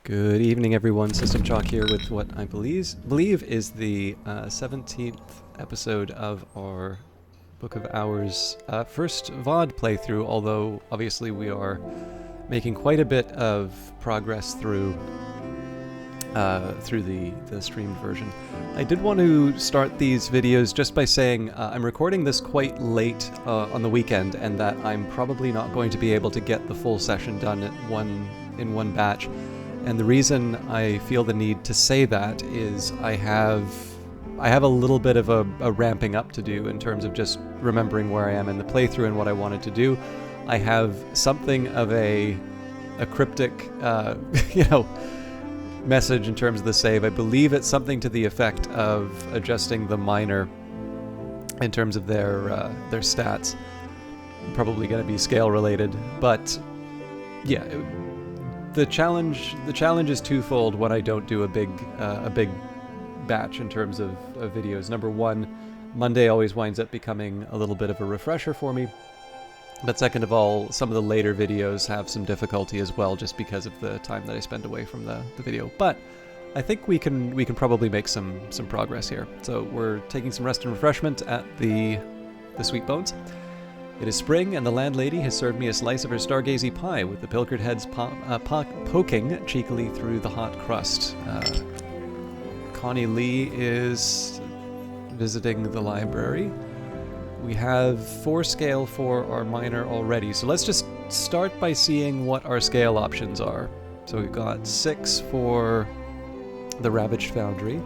Good evening, everyone. System Chalk here with what I believe is the 17th episode of our Book of Hours first VOD playthrough, although obviously we are making quite a bit of progress through the streamed version. I did want to start these videos just by saying I'm recording this quite late on the weekend, and that I'm probably not going to be able to get the full session done in one batch. And the reason I feel the need to say that is I have a little bit of a ramping up to do in terms of just remembering where I am in the playthrough and what I wanted to do. I have something of a cryptic, message in terms of the save. I believe it's something to the effect of adjusting the miner in terms of their stats. Probably going to be scale related, but yeah. The challenge is twofold when I don't do a big batch in terms of videos. Number one, Monday always winds up becoming a little bit of a refresher for me. But second of all, some of the later videos have some difficulty as well, just because of the time that I spend away from the video. But I think we can probably make some progress here. So we're taking some rest and refreshment at the Sweet Bones. It is spring, and the landlady has served me a slice of her stargazy pie, with the pilchard heads poking cheekily through the hot crust. Connie Lee is visiting the library. We have 4 scale for our miner already, so let's just start by seeing what our scale options are. So we've got 6 for the Ravaged Foundry.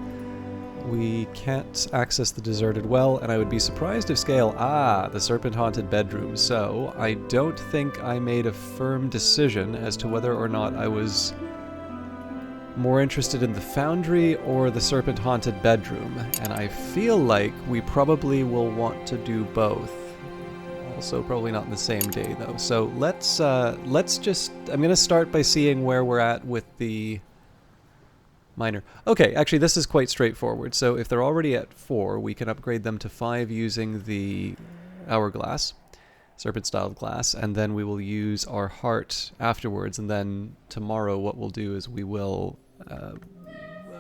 We can't access the deserted well, and I would be surprised if scale... the serpent-haunted bedroom. So I don't think I made a firm decision as to whether or not I was more interested in the foundry or the serpent-haunted bedroom, and I feel like we probably will want to do both. Also, probably not in the same day, though. So let's just... I'm going to start by seeing where we're at with the miner. Okay, actually this is quite straightforward. So if they're already at 4, we can upgrade them to 5 using the hourglass, serpent-styled glass, and then we will use our heart afterwards, and then tomorrow what we'll do is we will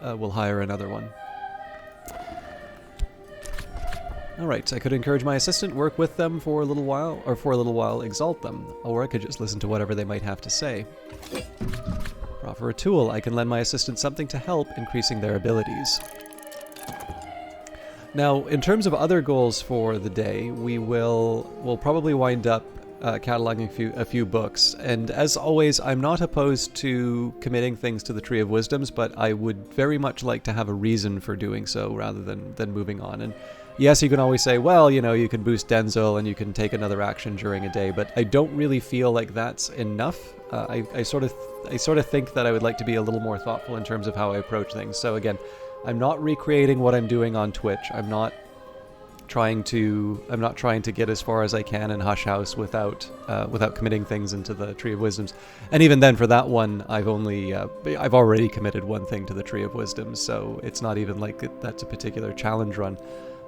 we'll hire another one. Alright, I could encourage my assistant, work with them for a little while, exalt them, or I could just listen to whatever they might have to say. Offer a tool. I can lend my assistant something to help increasing their abilities. Now, in terms of other goals for the day, we'll probably wind up cataloging a few books. And as always, I'm not opposed to committing things to the Tree of Wisdoms, but I would very much like to have a reason for doing so rather than moving on. And yes, you can always say, well, you can boost Denzel and you can take another action during a day, but I don't really feel like that's enough. I sort of think that I would like to be a little more thoughtful in terms of how I approach things. So again, I'm not recreating what I'm doing on Twitch. I'm not trying to get as far as I can in Hush House without committing things into the Tree of Wisdoms. And even then, for that one, I've already committed one thing to the Tree of Wisdoms, so it's not even like that's a particular challenge run.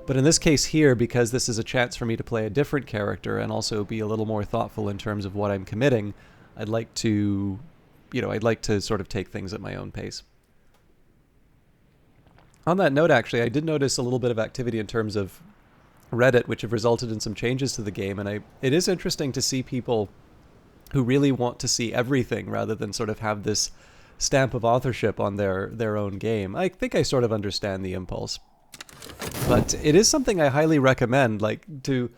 But in this case here, because this is a chance for me to play a different character and also be a little more thoughtful in terms of what I'm committing, I'd like to sort of take things at my own pace. On that note, actually, I did notice a little bit of activity in terms of Reddit, which have resulted in some changes to the game, and it is interesting to see people who really want to see everything rather than sort of have this stamp of authorship on their own game. I think I sort of understand the impulse. But it is something I highly recommend, like to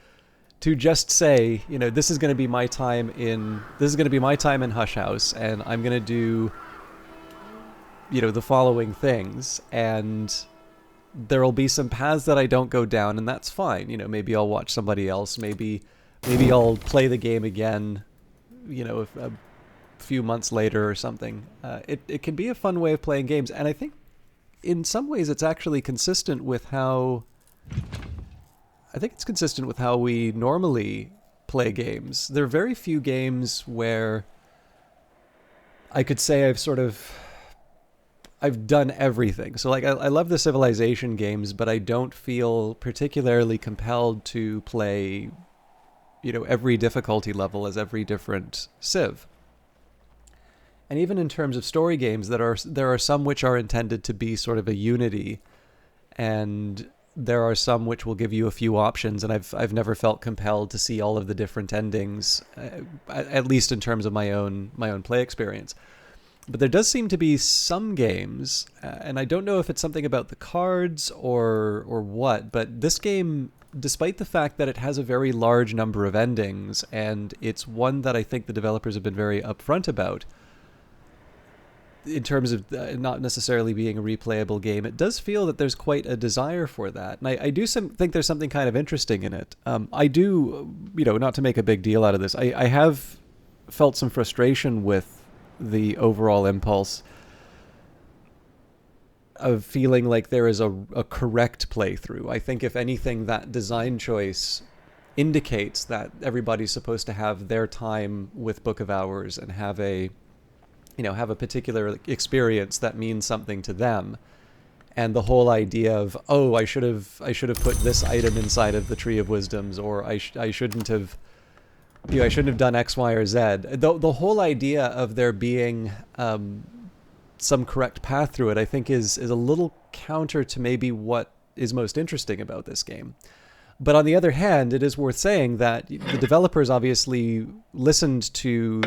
just say, this is going to be my time in Hush House, and I'm going to do the following things, and there'll be some paths that I don't go down, and that's fine. Maybe I'll watch somebody else, maybe I'll play the game again, a few months later or something. It can be a fun way of playing games, and I think in some ways it's actually consistent with how we normally play games. There are very few games where I could say I've done everything. So like I love the Civilization games, but I don't feel particularly compelled to play every difficulty level as every different Civ. And even in terms of story games, there are some which are intended to be sort of a unity, and there are some which will give you a few options. And I've never felt compelled to see all of the different endings, at least in terms of my own play experience. But there does seem to be some games, and I don't know if it's something about the cards or what, but this game, despite the fact that it has a very large number of endings, and it's one that I think the developers have been very upfront about, in terms of not necessarily being a replayable game, it does feel that there's quite a desire for that. And I do think there's something kind of interesting in it. I do, not to make a big deal out of this, I have felt some frustration with the overall impulse of feeling like there is a correct playthrough. I think, if anything, that design choice indicates that everybody's supposed to have their time with Book of Hours and have a particular experience that means something to them. And the whole idea of, I should have put this item inside of the Tree of Wisdoms, or I shouldn't have done X, Y, or Z. The whole idea of there being some correct path through it, I think, is a little counter to maybe what is most interesting about this game. But on the other hand, it is worth saying that the developers obviously listened to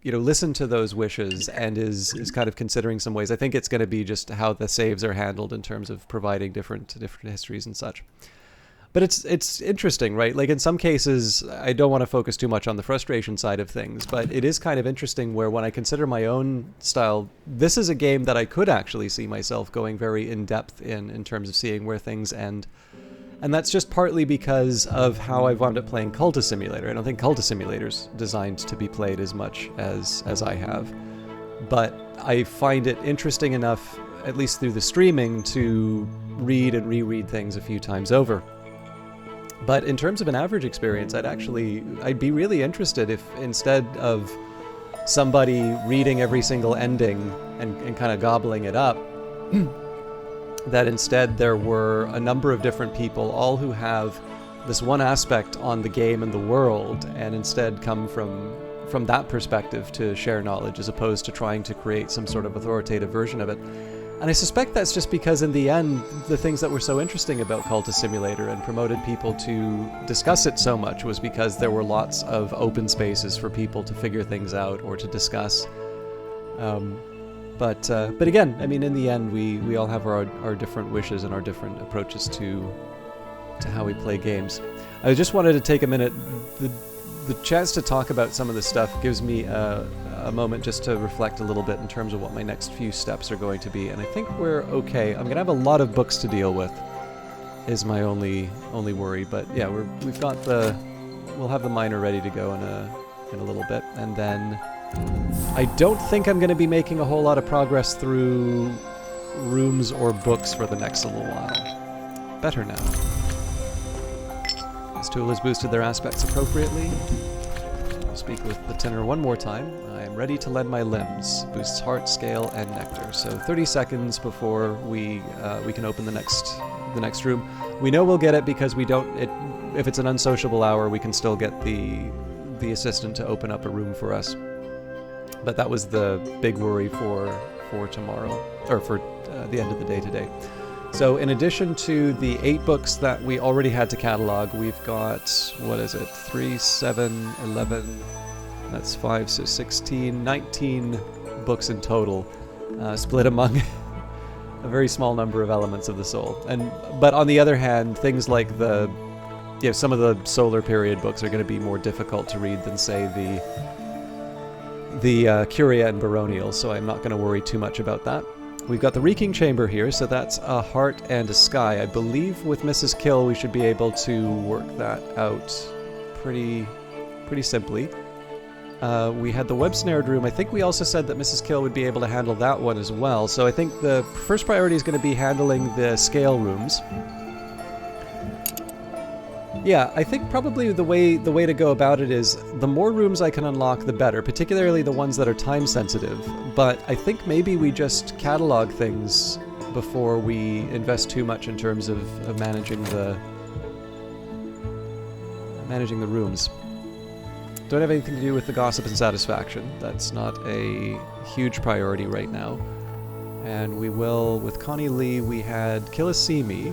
those wishes and is kind of considering some ways. I think it's going to be just how the saves are handled in terms of providing different histories and such. But it's interesting, right? Like, in some cases, I don't want to focus too much on the frustration side of things, but it is kind of interesting where, when I consider my own style, this is a game that I could actually see myself going very in-depth in terms of seeing where things end. And that's just partly because of how I've wound up playing Cultist Simulator. I don't think Cultist Simulator's designed to be played as much as I have. But I find it interesting enough, at least through the streaming, to read and reread things a few times over. But in terms of an average experience, I'd be really interested if, instead of somebody reading every single ending and kind of gobbling it up, that instead there were a number of different people, all who have this one aspect on the game and the world, and instead come from that perspective to share knowledge, as opposed to trying to create some sort of authoritative version of it. And I suspect that's just because, in the end, the things that were so interesting about Cultist Simulator and promoted people to discuss it so much was because there were lots of open spaces for people to figure things out or to discuss. But again, I mean, in the end, we all have our different wishes and our different approaches to how we play games. I just wanted to take a minute. The chance to talk about some of this stuff gives me a moment just to reflect a little bit in terms of what my next few steps are going to be, and I think we're okay. I'm gonna have a lot of books to deal with, is my only worry. But yeah, we'll have the minor ready to go in a little bit, and then I don't think I'm going to be making a whole lot of progress through rooms or books for the next little while. Better now. This tool has boosted their aspects appropriately. I'll speak with the tenor one more time. I am ready to lend my limbs. Boosts heart, scale, and nectar. So 30 seconds before we can open the next room. We know we'll get it because if it's an unsociable hour, we can still get the assistant to open up a room for us. But that was the big worry for tomorrow, or for the end of the day today. So in addition to the 8 books that we already had to catalog, we've got, 3, 7, 11, that's 5, so 16, 19 books in total, split among a very small number of elements of the soul. But on the other hand, things like some of the solar period books are going to be more difficult to read than, say, the Curia and Baronial, so I'm not going to worry too much about that. We've got the Reeking Chamber here, so that's a heart and a sky. I believe with Mrs. Kill we should be able to work that out pretty simply. We had the web-snared room. I think we also said that Mrs. Kill would be able to handle that one as well, so I think the first priority is going to be handling the scale rooms. Yeah, I think probably the way to go about it is the more rooms I can unlock, the better, particularly the ones that are time sensitive. But I think maybe we just catalog things before we invest too much in terms of managing the rooms. Don't have anything to do with the gossip and satisfaction. That's not a huge priority right now. And we will, with Connie Lee, we had Kilisimi,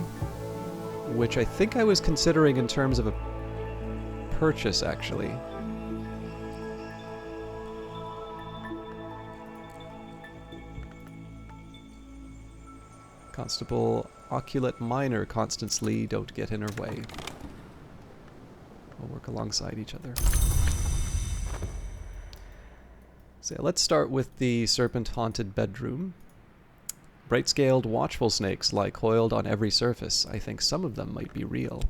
which I think I was considering in terms of a purchase, actually. Constable Oculate Minor, Constance Lee, don't get in her way. We'll work alongside each other. So let's start with the serpent-haunted bedroom. Bright-scaled, watchful snakes lie coiled on every surface. I think some of them might be real.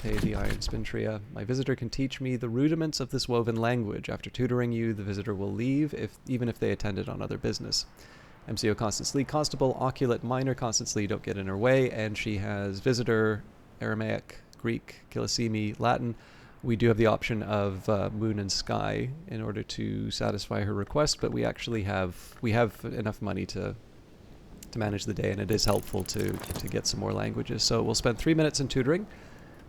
Hey, the Iron Spintria. My visitor can teach me the rudiments of this woven language. After tutoring you, the visitor will leave, even if they attended on other business. MCO Constance Lee, Constable, Oculate Minor, Constance Lee, don't get in her way, and she has visitor, Aramaic, Greek, Kilisimi, Latin. We do have the option of Moon and Sky in order to satisfy her request, but we actually have enough money to manage the day, and it is helpful to get some more languages. So we'll spend 3 minutes in tutoring.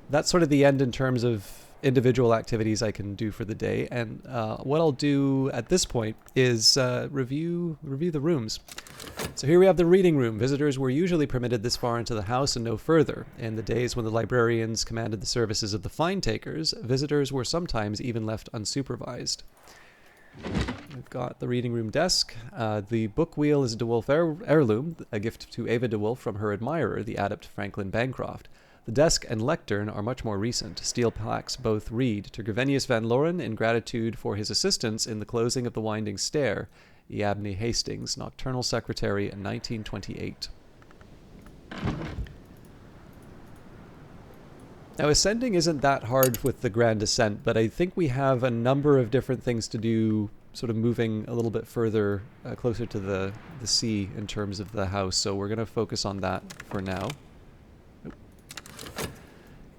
That's sort of the end in terms of individual activities I can do for the day. And what I'll do at this point is review the rooms. So here we have the reading room. Visitors were usually permitted this far into the house and no further. In the days when the librarians commanded the services of the fine takers, visitors were sometimes even left unsupervised. We've got the reading room desk. The book wheel is a DeWolf heirloom, a gift to Ava DeWolf from her admirer, the adept Franklin Bancroft. The desk and lectern are much more recent. Steel plaques both read, to Gervenius Van Loren in gratitude for his assistance in the closing of the winding stair, Yabney Hastings, Nocturnal Secretary in 1928. Now, ascending isn't that hard with the Grand Ascent, but I think we have a number of different things to do, sort of moving a little bit further, closer to the sea in terms of the house, so we're going to focus on that for now.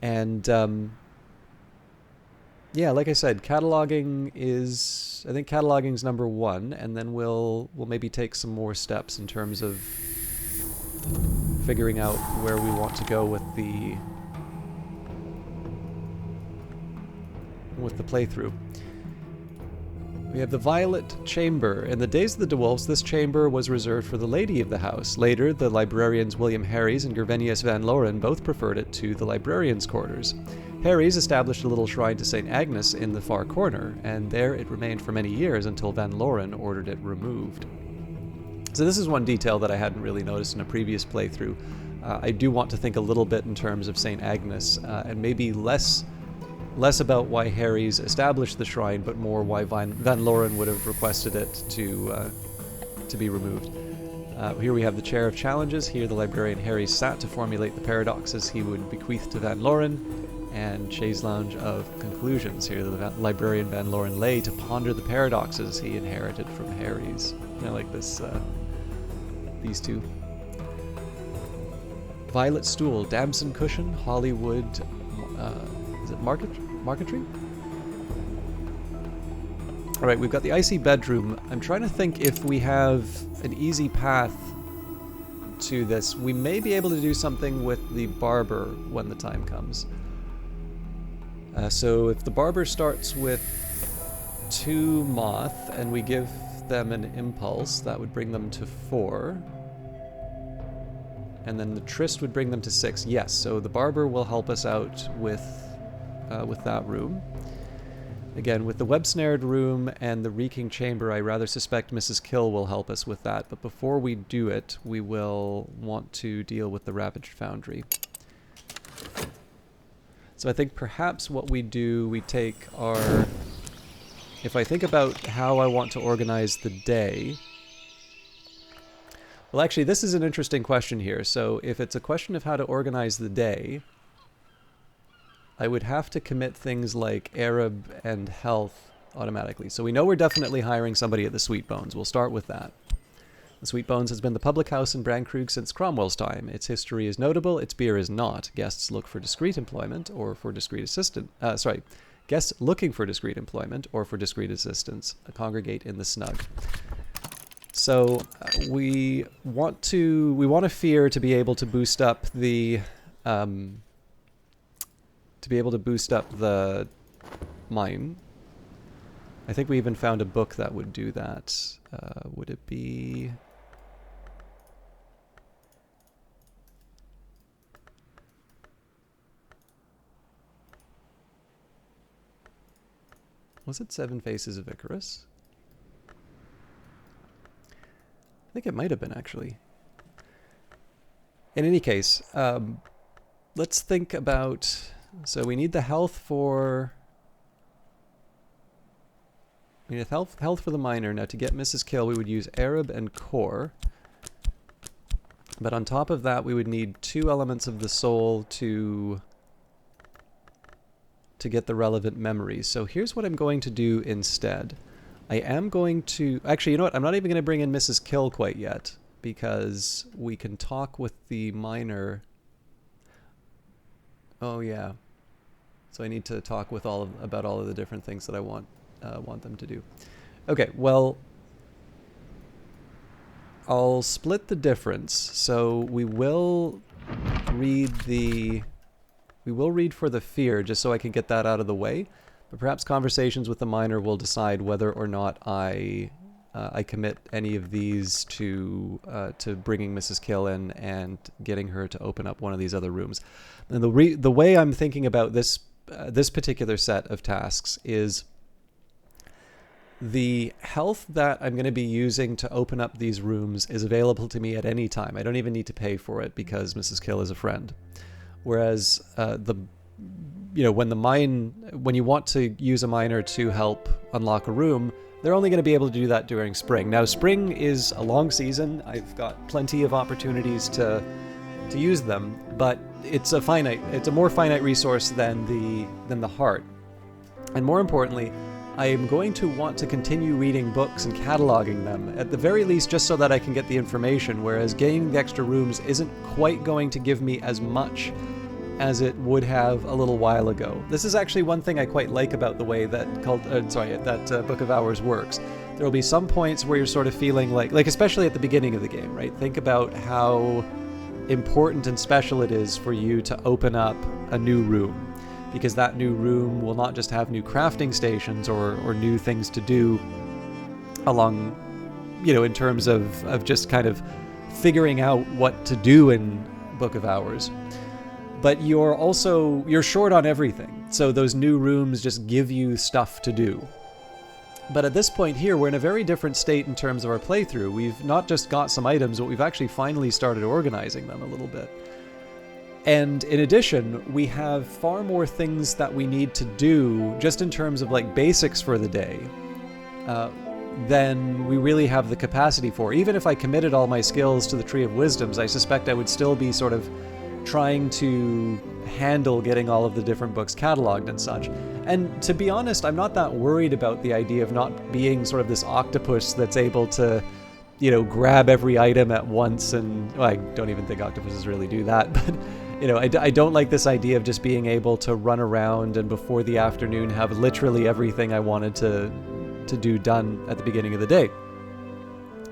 And yeah, like I said, cataloging is, I think cataloging is number one, and then we'll maybe take some more steps in terms of figuring out where we want to go with the playthrough. We have the Violet Chamber. In the days of the DeWolfs, this chamber was reserved for the lady of the house. Later, the librarians William Harries and Gervenius Van Loren both preferred it to the librarians' quarters. Harries established a little shrine to St. Agnes in the far corner, and there it remained for many years until Van Loren ordered it removed. So this is one detail that I hadn't really noticed in a previous playthrough. I do want to think a little bit in terms of St. Agnes, and maybe less about why Harries established the shrine, but more why Van Loren would have requested it to be removed. Here we have the Chair of Challenges. Here the librarian Harries sat to formulate the paradoxes he would bequeath to Van Loren, and Chaise Lounge of Conclusions. Here the librarian Van Loren lay to ponder the paradoxes he inherited from Harries. I like this, these two. Violet Stool, Damson Cushion, Hollywood, is it Marquetry? Alright, we've got the icy bedroom. I'm trying to think if we have an easy path to this. We may be able to do something with the barber when the time comes. So if the barber starts with 2 moth and we give them an impulse, that would bring them to 4. And then the Tryst would bring them to 6. Yes, so the barber will help us out with that room. Again, with the web-snared room and the reeking chamber, I rather suspect Mrs. Kill will help us with that. But before we do it, we will want to deal with the ravaged foundry. So I think perhaps what we do, we take our... If I think about how I want to organize the day... Well, actually, this is an interesting question here. So if it's a question of how to organize the day, I would have to commit things like Arab and health automatically. So we know we're definitely hiring somebody at the Sweet Bones. We'll start with that. The Sweet Bones has been the public house in Brandkrug since Cromwell's time. Its history is notable, its beer is not. Guests look for discreet employment or for discreet assistance. Guests looking for discreet employment or for discreet assistance congregate in the snug. So we want a fear to be able to boost up the to be able to boost up the mine. I think we even found a book that would do that. Would it be... Was it Seven Faces of Icarus? I think it might have been, actually. In any case, let's think about... So we need the health for... We need health for the miner. Now, to get Mrs. Kill, we would use Arab and Core. But on top of that, we would need 2 elements of the soul to get the relevant memories. So here's what I'm going to do instead. I am going to... Actually, you know what? I'm not even going to bring in Mrs. Kill quite yet, because we can talk with the miner. Oh, yeah. So I need to talk with about all of the different things that I want them to do. Okay, well, I'll split the difference. So we will read for the fear, just so I can get that out of the way. But perhaps conversations with the miner will decide whether or not I commit any of these to bringing Mrs. Kill in and getting her to open up one of these other rooms. And the way I'm thinking about this particular set of tasks is the health that I'm going to be using to open up these rooms is available to me at any time. I don't even need to pay for it because Mrs. Kill is a friend. Whereas when you want to use a miner to help unlock a room, they're only going to be able to do that during spring. Now, spring is a long season. I've got plenty of opportunities to use them, but it's a more finite resource than the heart. And more importantly, I am going to want to continue reading books and cataloging them, at the very least just so that I can get the information, whereas gaining the extra rooms isn't quite going to give me as much as it would have a little while ago. This is actually one thing I quite like about the way that Book of Hours works. There will be some points where you're sort of feeling like especially at the beginning of the game, right? Think about how important and special it is for you to open up a new room, because that new room will not just have new crafting stations or new things to do along, in terms of just kind of figuring out what to do in Book of Hours. But you're short on everything. So those new rooms just give you stuff to do. But at this point here, we're in a very different state in terms of our playthrough. We've not just got some items, but we've actually finally started organizing them a little bit. And in addition, we have far more things that we need to do just in terms of basics for the day than we really have the capacity for. Even if I committed all my skills to the Tree of Wisdoms, I suspect I would still be sort of trying to handle getting all of the different books cataloged and such. And to be honest, I'm not that worried about the idea of not being sort of this octopus that's able to, grab every item at once. And well, I don't even think octopuses really do that, but I don't like this idea of just being able to run around and before the afternoon have literally everything I wanted to do done at the beginning of the day.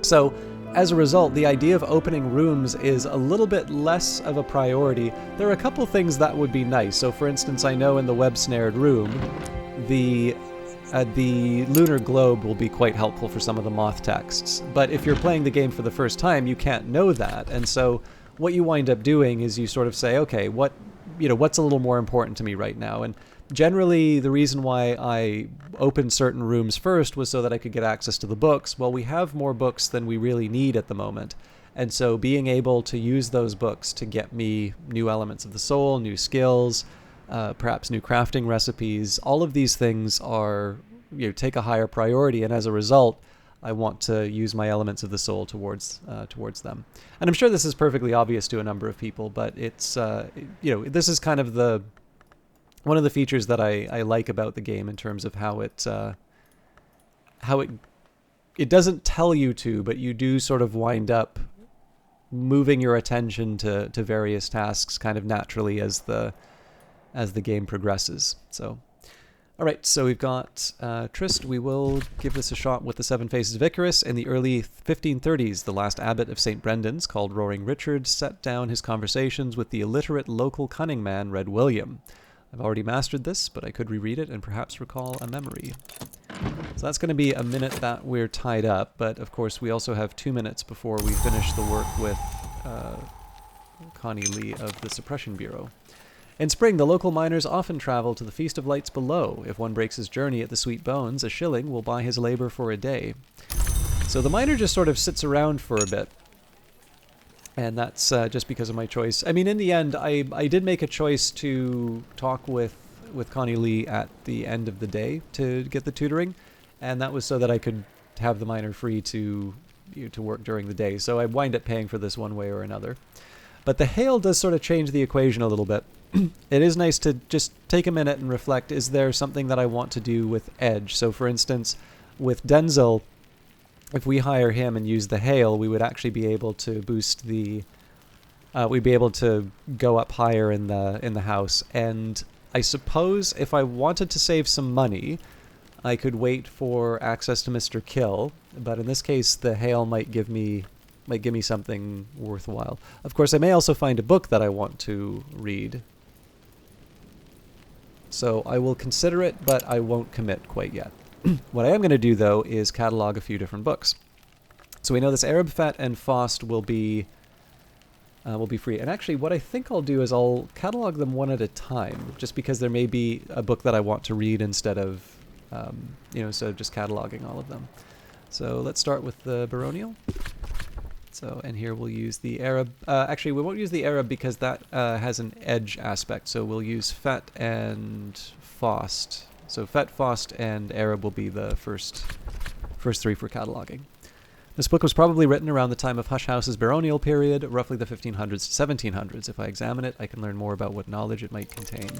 So as a result, the idea of opening rooms is a little bit less of a priority. There are a couple things that would be nice. So for instance, I know in the web-snared room, the lunar globe will be quite helpful for some of the moth texts. But if you're playing the game for the first time, you can't know that. And so what you wind up doing is you sort of say, okay, what's a little more important to me right now? And generally, the reason why I opened certain rooms first was so that I could get access to the books. Well, we have more books than we really need at the moment. And so being able to use those books to get me new elements of the soul, new skills, perhaps new crafting recipes, all of these things are, take a higher priority. And as a result, I want to use my elements of the soul towards them. And I'm sure this is perfectly obvious to a number of people, but it's, this is kind of one of the features that I like about the game in terms of how it doesn't tell you to, but you do sort of wind up moving your attention to various tasks kind of naturally as the game progresses. So, all right, so we've got Tryst. We will give this a shot with the Seven Faces of Icarus. In the early 1530s, the last abbot of St. Brendan's, called Roaring Richard, set down his conversations with the illiterate local cunning man, Red William. I've already mastered this, but I could reread it and perhaps recall a memory. So that's going to be a minute that we're tied up, but of course we also have 2 minutes before we finish the work with Connie Lee of the Suppression Bureau. In spring, the local miners often travel to the Feast of Lights below. If one breaks his journey at the Sweet Bones, a shilling will buy his labor for a day. So the miner just sort of sits around for a bit. And that's just because of my choice. I mean, in the end, I did make a choice to talk with Connie Lee at the end of the day to get the tutoring. And that was so that I could have the miner free to work during the day. So I wind up paying for this one way or another. But the hail does sort of change the equation a little bit. It is nice to just take a minute and reflect, is there something that I want to do with Edge? So for instance, with Denzel, if we hire him and use the hail, we would actually be able to boost the... we'd be able to go up higher in the house. And I suppose if I wanted to save some money, I could wait for access to Mr. Kill. But in this case, the hail might give me something worthwhile. Of course, I may also find a book that I want to read. So I will consider it, but I won't commit quite yet. What I am going to do, though, is catalog a few different books. So we know this Arab Fett and Faust will be free. And actually, what I think I'll do is I'll catalog them one at a time, just because there may be a book that I want to read instead of, instead of just cataloging all of them. So let's start with the Baronial. So, and here we'll use the Arab. Actually, we won't use the Arab because that has an edge aspect. So we'll use Fett and Faust. So Fett, Faust, and Arab will be the first three for cataloging. This book was probably written around the time of Hush House's baronial period, roughly the 1500s to 1700s. If I examine it, I can learn more about what knowledge it might contain.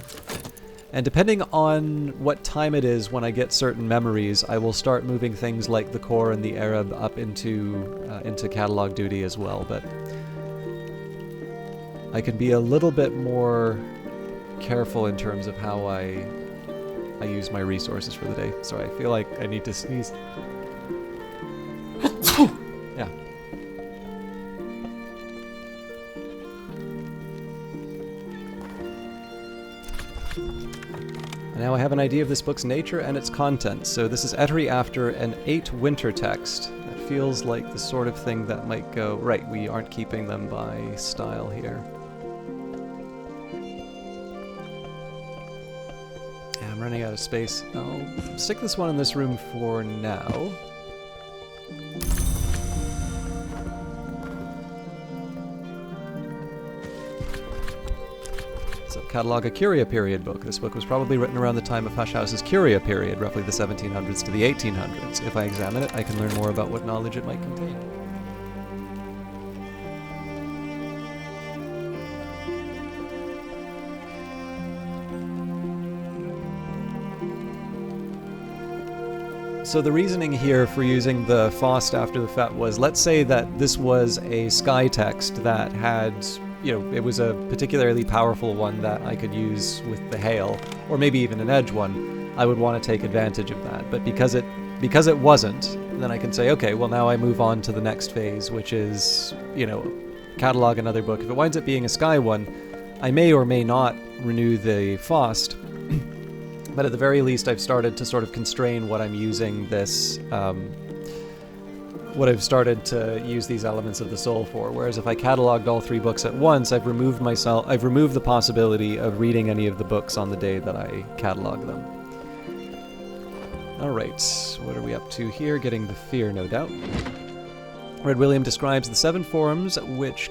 And depending on what time it is when I get certain memories, I will start moving things like the core and the Arab up into catalog duty as well. But I can be a little bit more careful in terms of how I use my resources for the day. Sorry, I feel like I need to sneeze. Yeah. Now I have an idea of this book's nature and its content. So this is Ettery after an 8 winter text. That feels like the sort of thing that might go... Right, we aren't keeping them by style here. Yeah, I'm running out of space. I'll stick this one in this room for now. Catalog a Curia period book. This book was probably written around the time of Hush House's Curia period, roughly the 1700s to the 1800s. If I examine it, I can learn more about what knowledge it might contain. So the reasoning here for using the Faust after the Fett was, let's say that this was a sky text that had... it was a particularly powerful one that I could use with the hail, or maybe even an edge one. I would want to take advantage of that. But because it wasn't, then I can say, okay, well now I move on to the next phase, which is, catalog another book. If it winds up being a sky one, I may or may not renew the Faust. But at the very least, I've started to sort of constrain what I'm using this... what I've started to use these elements of the soul for. Whereas if I cataloged all 3 books at once, I've removed the possibility of reading any of the books on the day that I catalog them. Alright, what are we up to here? Getting the fear, no doubt. Red William describes the 7 forms in which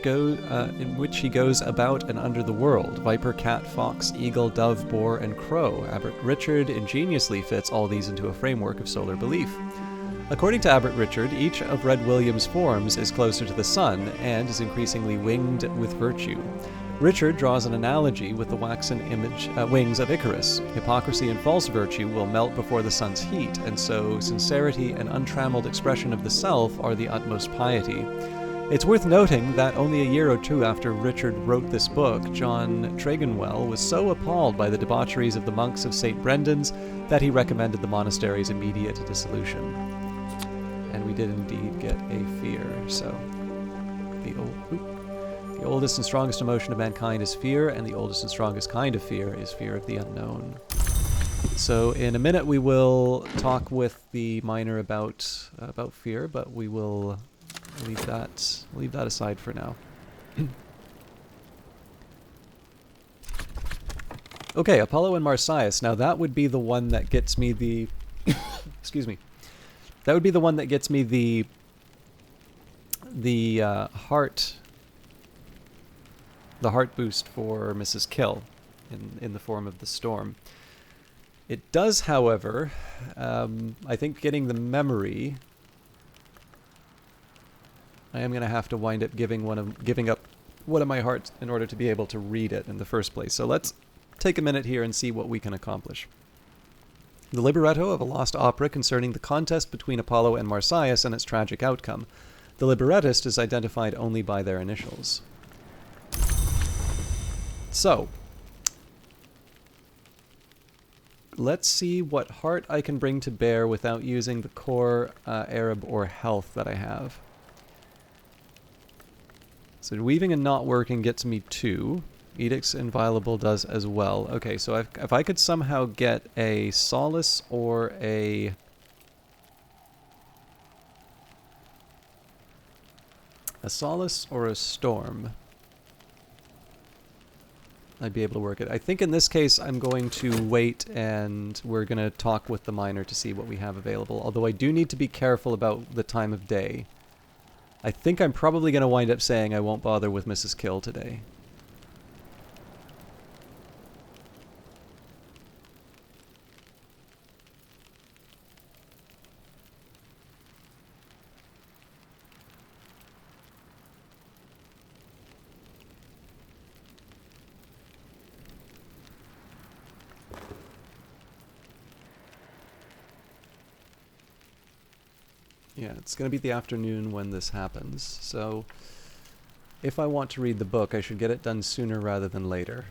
he goes about and under the world: viper, cat, fox, eagle, dove, boar, and crow. Abbot Richard ingeniously fits all these into a framework of solar belief. According to Abbot Richard, each of Red William's forms is closer to the sun and is increasingly winged with virtue. Richard draws an analogy with the waxen wings of Icarus. Hypocrisy and false virtue will melt before the sun's heat, and so sincerity and untrammeled expression of the self are the utmost piety. It's worth noting that only a year or 2 after Richard wrote this book, John Tregonwell was so appalled by the debaucheries of the monks of St. Brendan's that he recommended the monastery's immediate dissolution. And we did indeed get a fear, so the The oldest and strongest emotion of mankind is fear, and the oldest and strongest kind of fear is fear of the unknown. So in a minute we will talk with the miner about fear, but we will leave that aside for now. Okay, Apollo and Marsyas. Now that would be the one that gets me the excuse me. That would be the one that gets me the heart boost for Mrs. Kill in the form of the storm. It does, however, I think getting the memory, I am going to have to wind up giving up one of my hearts in order to be able to read it in the first place. So let's take a minute here and see what we can accomplish. The libretto of a lost opera concerning the contest between Apollo and Marsyas and its tragic outcome. The librettist is identified only by their initials. So, let's see what heart I can bring to bear without using the core Arab or health that I have. So weaving and not working gets me 2. Edicts Inviolable does as well. Okay, so if I could somehow get a Solace or a Storm, I'd be able to work it. I think in this case I'm going to wait and we're going to talk with the miner to see what we have available. Although I do need to be careful about the time of day. I think I'm probably going to wind up saying I won't bother with Mrs. Kill today. Yeah, it's going to be the afternoon when this happens, so if I want to read the book, I should get it done sooner rather than later.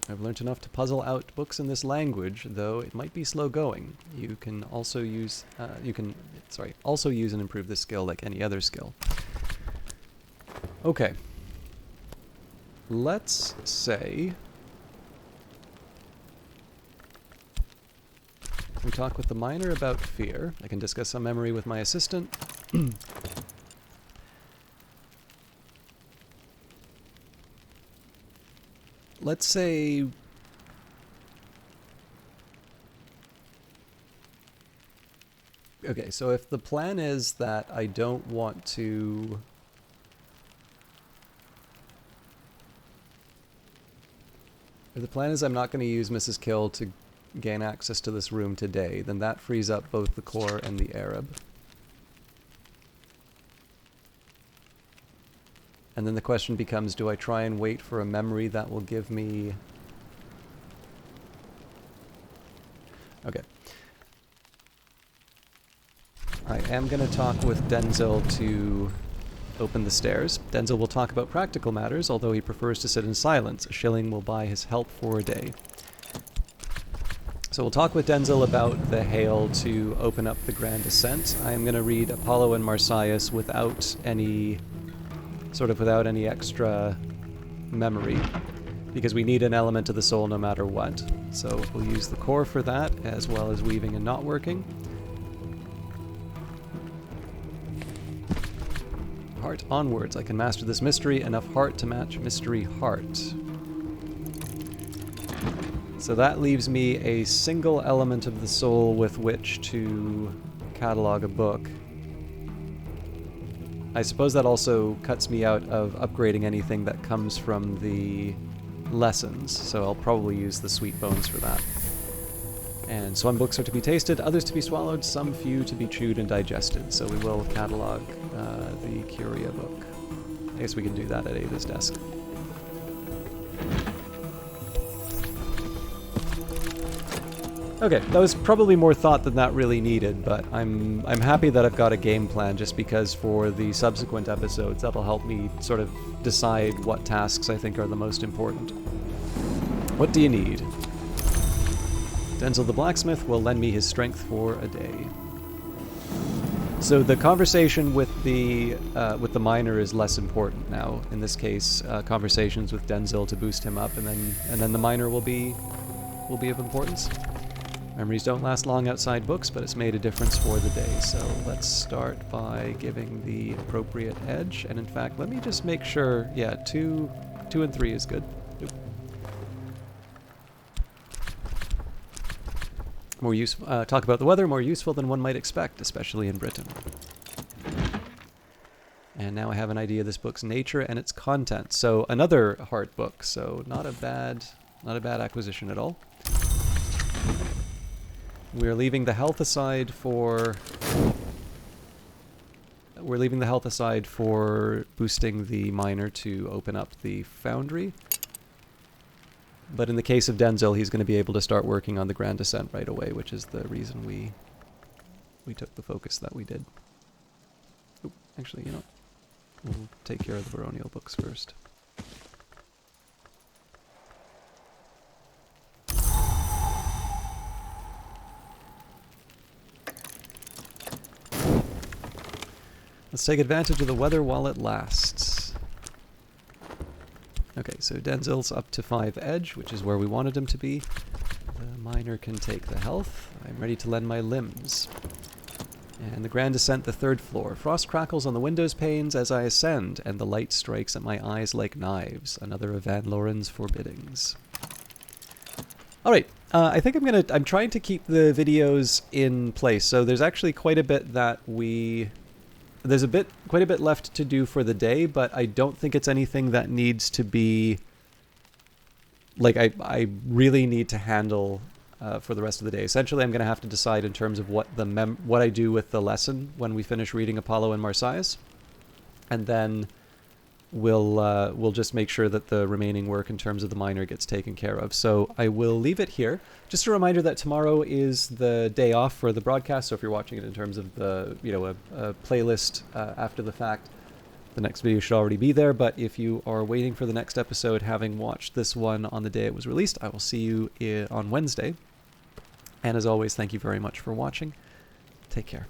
I've learnt enough to puzzle out books in this language, though it might be slow going. You can also use also use and improve this skill like any other skill. Okay. Let's say we talk with the miner about fear. I can discuss some memory with my assistant. Let's say okay, so if the plan is that I don't want to if the plan is I'm not going to use Mrs. Kill to gain access to this room today, then that frees up both the core and the Arab. And then the question becomes, do I try and wait for a memory that will give me... Okay. I am going to talk with Denzel to open the stairs. Denzel will talk about practical matters, although he prefers to sit in silence. A shilling will buy his help for a day. So we'll talk with Denzel about the hail to open up the grand ascent. I am going to read Apollo and Marsyas without any extra memory, because we need an element of the soul no matter what. So we'll use the core for that, as well as weaving and not working. Heart onwards. I can master this mystery. Enough heart to match mystery heart. So that leaves me a single element of the soul with which to catalog a book. I suppose that also cuts me out of upgrading anything that comes from the lessons, so I'll probably use the sweet bones for that. And some books are to be tasted, others to be swallowed, some few to be chewed and digested. So we will catalog the Curia book. I guess we can do that at Ava's desk. Okay, that was probably more thought than that really needed, but I'm happy that I've got a game plan, just because for the subsequent episodes that'll help me sort of decide what tasks I think are the most important. What do you need? Denzel the blacksmith will lend me his strength for a day. So the conversation with the miner is less important now. In this case, conversations with Denzil to boost him up, and then the miner will be of importance. Memories don't last long outside books, but it's made a difference for the day. So let's start by giving the appropriate edge. And in fact, let me just make sure. Yeah, 2 and 3 is good. Oop. More talk about the weather, more useful than one might expect, especially in Britain. And now I have an idea of this book's nature and its content. So another heart book. So not a bad acquisition at all. We're leaving the health aside for boosting the miner to open up the foundry. But in the case of Denzil, he's going to be able to start working on the Grand Descent right away, which is the reason we took the focus that we did. Oop, actually, you know, we'll take care of the baronial books first. Let's take advantage of the weather while it lasts. Okay, so Denzil's up to 5 edge, which is where we wanted him to be. The miner can take the health. I'm ready to lend my limbs. And the Grand Descent, the 3rd floor. Frost crackles on the window's panes as I ascend, and the light strikes at my eyes like knives. Another of Van Loren's forbiddings. Alright, I think I'm trying to keep the videos in place. So there's actually quite a bit that there's quite a bit left to do for the day, but I don't think it's anything that needs to be, like, I really need to handle for the rest of the day. Essentially, I'm going to have to decide in terms of what I do with the lesson when we finish reading Apollo and Marsyas, and then we'll just make sure that the remaining work in terms of the miner gets taken care of. So I will leave it here. Just a reminder that tomorrow is the day off for the broadcast, so if you're watching it in terms of the, you know, a playlist after the fact, the next video should already be there. But if you are waiting for the next episode, having watched this one on the day it was released, I will see you on Wednesday. And as always, thank you very much for watching. Take care.